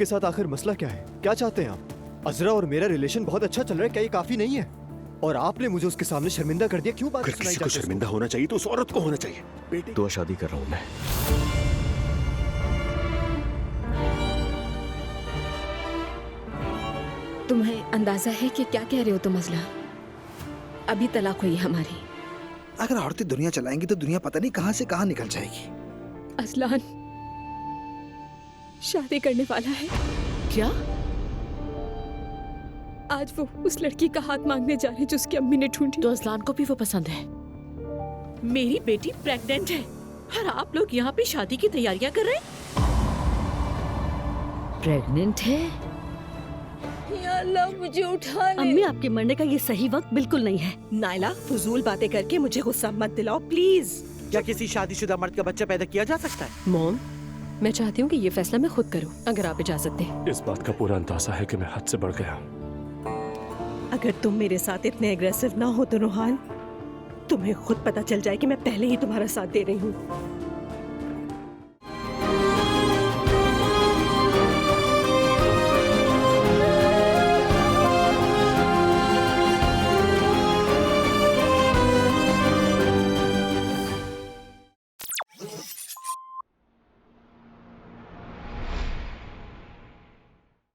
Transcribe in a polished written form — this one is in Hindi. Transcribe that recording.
आपके साथ आखिर मसला क्या है? क्या चाहते हैं आप? अजरा और मेरा रिलेशन बहुत अच्छा चल रहा है, क्या ये काफी नहीं है? और आपने मुझे उसके सामने शर्मिंदा कर दिया, क्यों बात अगर सुनाई किसी को जाती है शर्मिंदा होना चाहिए तो उस औरत को होना चाहिए। बेटे तो शादी कर रहा हूं मैं। तुम्हें अंदाजा है कि क्या कह रहे हो तुम अजला? अभी तलाक हुई है हमारी। अगर औरतें दुनिया चलाएंगी तो दुनिया पता नहीं कहां से कहां निकल जाएगी। असलान शादी करने वाला है। क्या? आज वो उस लड़की का हाथ मांगने जा रहे हैं जो उसकी अम्मी ने ढूंढी। तो असलान को भी वो पसंद है। मेरी बेटी प्रेग्नेंट है और आप लोग यहाँ पे शादी की तैयारियां कर रहे हैं? प्रेग्नेंट है? या अल्लाह मुझे उठा ले। अम्मी, आपके मरने का ये सही वक्त बिल्कुल नहीं है। नायला, फजूल बातें करके मुझे गुस्सा मत दिलाओ प्लीज। क्या किसी शादीशुदा मर्द का बच्चा पैदा किया जा सकता है? मॉम, मैं चाहती हूँ कि ये फैसला मैं खुद करूँ, अगर आप इजाजत दें। इस बात का पूरा अंदाजा है कि मैं हद से बढ़ गया। अगर तुम मेरे साथ इतने एग्रेसिव ना हो तो रोहान, तुम्हें खुद पता चल जाए कि मैं पहले ही तुम्हारा साथ दे रही हूँ।